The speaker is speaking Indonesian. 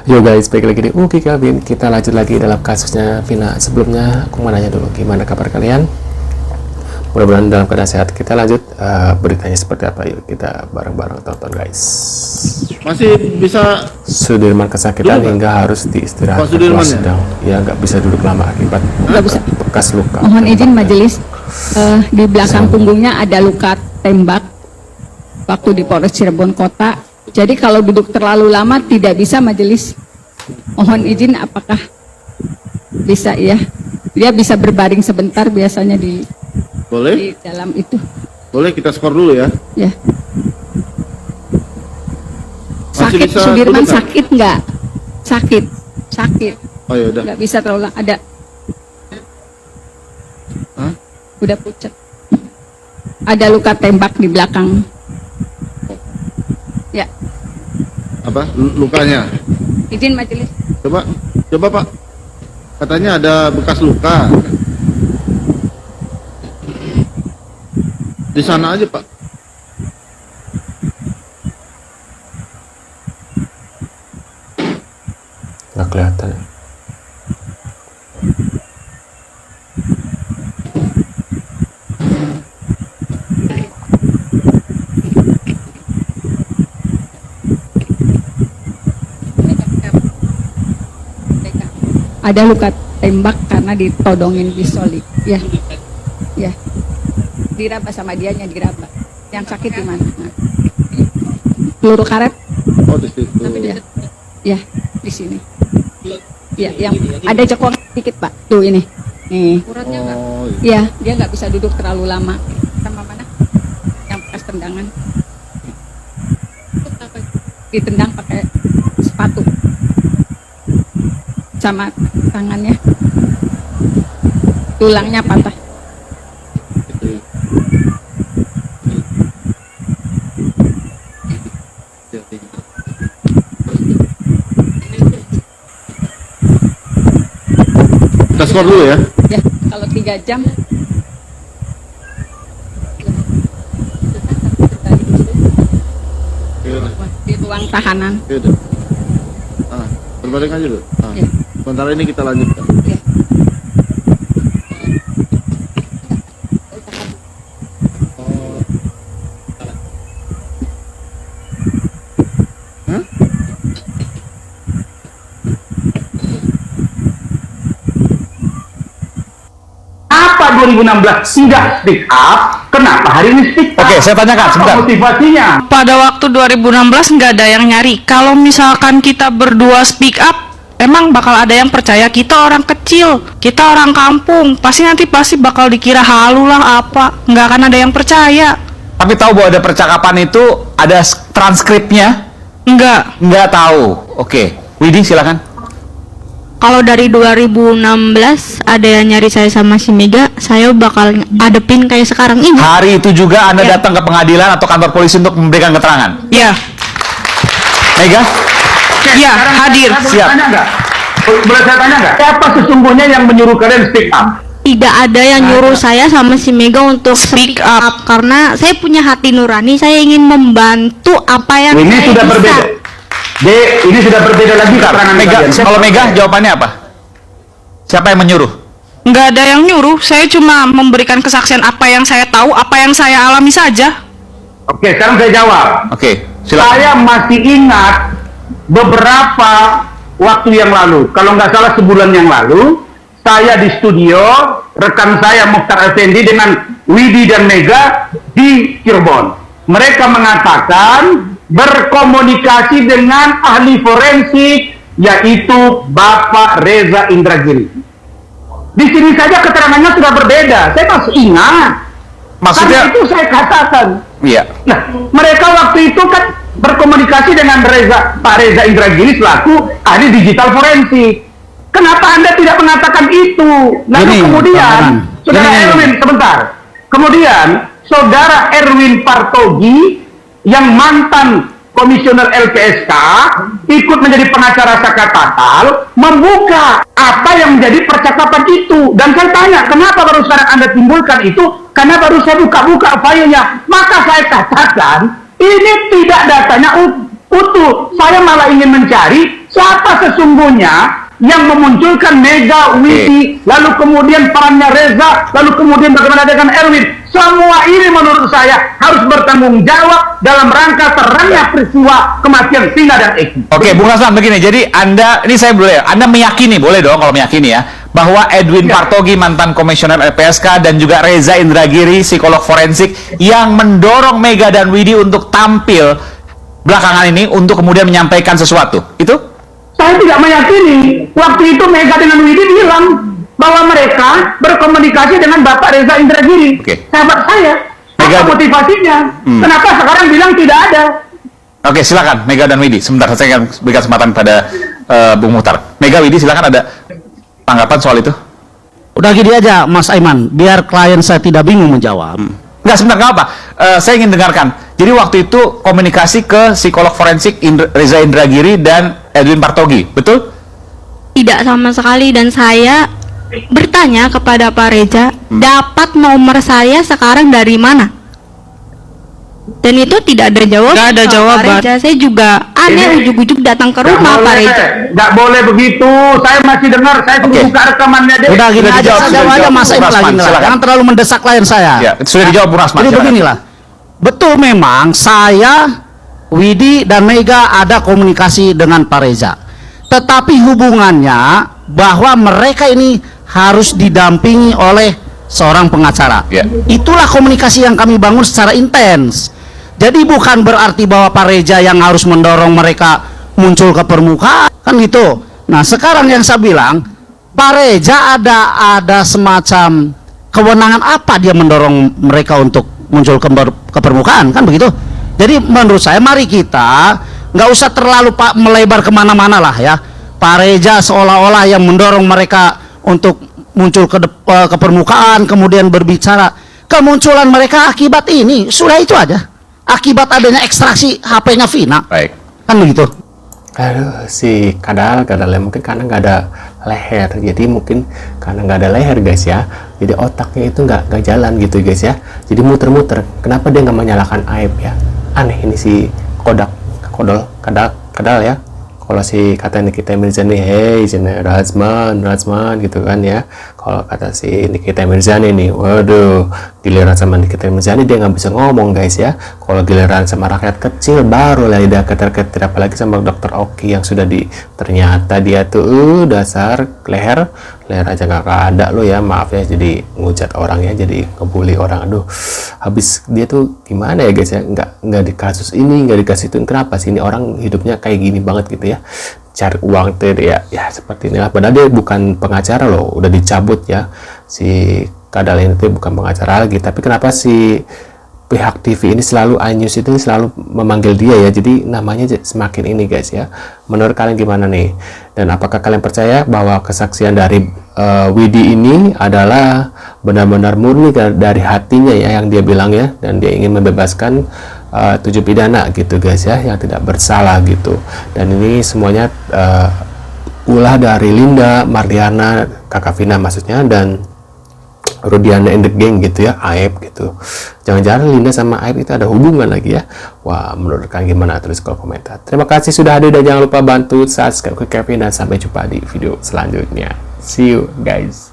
Yo guys, balik lagi di Uki Kelvin. Kita lanjut lagi dalam kasusnya Vina. Sebelumnya aku mau nanya dulu, gimana kabar kalian? Mudah-mudahan dalam keadaan sehat. Kita lanjut beritanya seperti apa. Yuk kita bareng-bareng tonton guys. Masih bisa. Sudirman kesakitan Dulu, hingga harus diistirahatkan Sudirman kelas ya? sedang. Ya nggak bisa duduk lama akibat Nggak bisa. bekas luka. Mohon izin tembak. majelis, di belakang punggungnya ada luka tembak waktu di Polres Cirebon Kota. Jadi kalau duduk terlalu lama tidak bisa majelis. Mohon izin, apakah bisa ya? Dia bisa berbaring sebentar biasanya di Boleh? dalam itu. Boleh kita skor dulu ya. Ya. Masih Sakit, bisa Sudirman duduk, kan? sakit nggak? Sakit. Oh ya udah. Nggak bisa terlalu lama. Ada. Hah? Udah pucat. Ada luka tembak di belakang. Ya. Apa? Lukanya? Izin majelis. Coba Pak. Katanya ada bekas luka. Di sana aja Pak. Nggak kelihatan ya. Ada luka tembak karena ditodongin pistol. Ya. Ya. Diraba sama dianya, diraba. Yang sakit di mana? Nah. Peluru karet? Oh di situ. Ya. Ya, di sini. Ya, yang ada cekok sedikit, Pak. Tuh ini. Nih. Oh Ya, dia nggak bisa duduk terlalu lama. Sama mana? Yang bekas tendangan. Ditendang pakai sepatu. Sama tangannya. Tulangnya patah. gitu. Kita skor dulu ya. Ya, kalau 3 jam di ruang tahanan. Ya udah. Berbalik aja dulu. Ya. Sementara ini kita lanjutkan. Ya. Hah? Apa 2016 tidak speak up? Kenapa hari ini speak up? Oke, saya tanyakan Apa sebentar. motivasinya? Pada waktu 2016 nggak ada yang nyari. Kalau misalkan kita berdua speak up, emang bakal ada yang percaya kita orang kecil, kita orang kampung. Pasti bakal dikira halu lah apa. Nggak akan ada yang percaya. Tapi tahu bahwa ada percakapan itu ada transkripnya? Nggak. Nggak tahu. Oke, Widi silakan. Kalau dari 2016 ada yang nyari saya sama si Mega, saya bakal adepin kayak sekarang ini. Hari itu juga Anda Ya. datang ke pengadilan atau kantor polisi untuk memberikan keterangan. Ya, Mega? ya hadir. Siap. Tanya nggak? Boleh saya tanya nggak? Siapa sesungguhnya yang menyuruh kalian speak up? Tidak ada yang nyuruh saya sama si Mega untuk speak up karena saya punya hati nurani, saya ingin membantu apa yang Ini saya sudah bisa. berbeda. Ini sudah berbeda lagi keterangan Mega, kalian. kalau Mega jawabannya apa? Siapa yang menyuruh? Nggak ada yang nyuruh. Saya cuma memberikan kesaksian apa yang saya tahu, apa yang saya alami saja. Oke, sekarang saya jawab. Oke, silakan. Saya masih ingat beberapa waktu yang lalu, kalau nggak salah sebulan yang lalu, saya di studio, rekan saya Mokhtar Effendi dengan Widi dan Mega di Cirebon. Mereka mengatakan berkomunikasi dengan ahli forensik, yaitu Bapak Reza Indragiri. Di sini saja keterangannya sudah berbeda. Saya masih ingat. Maksudnya, Karena itu saya katakan. iya. Nah, mereka waktu itu kan berkomunikasi dengan Pak Reza Indragiri selaku ahli digital forensik. Kenapa Anda tidak mengatakan itu? Lalu Gini, kemudian, Bang. Saudara Gini. Erwin, sebentar. Kemudian, Saudara Erwin Partogi, yang mantan komisioner LPSK, ikut menjadi pengacara Saka Tatal, membuka apa yang menjadi percakapan itu. Dan saya tanya, kenapa baru sekarang Anda timbulkan itu? Karena baru saya buka-buka filenya. Maka saya katakan, ini tidak datanya utuh. Saya malah ingin mencari siapa sesungguhnya yang memunculkan Mega, Widi, lalu kemudian perannya Reza, lalu kemudian bagaimana dengan Erwin. Semua ini menurut saya harus bertanggung jawab dalam rangka terangnya peristiwa kematian Vina dan Eki. Oke, Bung Rasman begini. Jadi Anda, ini saya boleh, Anda meyakini, boleh dong kalau meyakini ya, bahwa Edwin Partogi, mantan komisioner LPSK, dan juga Reza Indragiri, psikolog forensik, yang mendorong Mega dan Widi untuk tampil belakangan ini untuk kemudian menyampaikan sesuatu. Itu? Saya tidak meyakini. Waktu itu Mega dengan Widi bilang bahwa mereka berkomunikasi dengan Bapak Reza Indragiri, sahabat saya. Apa motivasinya? Kenapa sekarang bilang tidak ada? Oke, silakan Mega dan Widi. Sebentar, saya akan berikan kesempatan pada Bung Muhtar. Mega, Widi, silakan, ada tanggapan soal itu? Udah gini aja, Mas Aiman, biar klien saya tidak bingung menjawab. Enggak, sebentar, nggak apa. Saya ingin dengarkan. Jadi waktu itu komunikasi ke psikolog forensik Reza Indragiri dan Edwin Partogi, betul? Tidak sama sekali, dan saya bertanya kepada Pak Reza, dapat nomor saya sekarang dari mana? Dan itu tidak ada jawaban. Nggak ada jawaban. Pak Reza, saya juga aneh, ujuk-ujuk datang ke rumah Pak Reza. Nggak boleh begitu. Saya masih dengar. Saya tunggu buka rekamannya deh. Udah gini aja, jawab aja Mas Aiman lagi. Jangan terlalu mendesak klien saya. Ya, itu sudah dijawab, Bung Rasman. Jadi beginilah. Betul, memang saya, Widi dan Mega ada komunikasi dengan Pak Reza. Tetapi hubungannya bahwa mereka ini harus didampingi oleh seorang pengacara. Itulah komunikasi yang kami bangun secara intens. Jadi bukan berarti bahwa Pak Reza yang harus mendorong mereka muncul ke permukaan, kan gitu. Nah, sekarang yang saya bilang, Pak Reza ada semacam kewenangan apa dia mendorong mereka untuk muncul ke permukaan, kan begitu. Jadi menurut saya mari kita nggak usah terlalu melebar kemana-mana lah ya. Pak Reza seolah-olah yang mendorong mereka untuk muncul ke permukaan, kemudian berbicara. Kemunculan mereka akibat ini, sudah itu aja. Akibat adanya ekstraksi HP-nya Vina. Baik. Kan begitu. Aduh, si kadalnya mungkin karena nggak ada leher, jadi mungkin karena nggak ada leher guys ya, jadi otaknya itu nggak jalan gitu guys ya, jadi muter-muter. Kenapa dia nggak menyalakan Aib ya? Aneh ini si kadal ya. Kalau si kata Nikita Mirzani, hey Razman gitu kan ya. Kalau kata si Nikita Mirzani nih, waduh, giliran sama Nikita Mirzani dia nggak bisa ngomong guys ya. Kalau giliran sama rakyat kecil baru lah dia ketir-ketir, apalagi sama Dr. Oki yang sudah ternyata dia tuh dasar leher aja nggak ada lo ya, maaf ya, jadi ngujat orang ya, jadi ngebully orang. Aduh, habis dia tuh gimana ya guys ya, nggak di kasus ini, nggak dikasih itu. Kenapa sih ini orang hidupnya kayak gini banget gitu ya, cari uang tuh ya seperti inilah. Padahal dia bukan pengacara loh, udah dicabut ya si Kadal ini tuh bukan pengacara lagi. Tapi kenapa si pihak TV ini selalu, iNews itu selalu memanggil dia ya, jadi namanya semakin ini guys ya. Menurut kalian gimana nih? Dan apakah kalian percaya bahwa kesaksian dari Widi ini adalah benar-benar murni dari hatinya ya, yang dia bilang ya, dan dia ingin membebaskan 7 pidana gitu guys ya, yang tidak bersalah gitu. Dan ini semuanya ulah dari Linda, Marliana, Kakak Vina maksudnya, dan Rudiana and the Gang gitu ya, Aib gitu. Jangan-jangan Linda sama Aib itu ada hubungan lagi ya. Wah, menurut kalian gimana? Tulis kolom komentar. Terima kasih sudah hadir dan jangan lupa bantu subscribe ke Kevin, dan sampai jumpa di video selanjutnya. See you guys.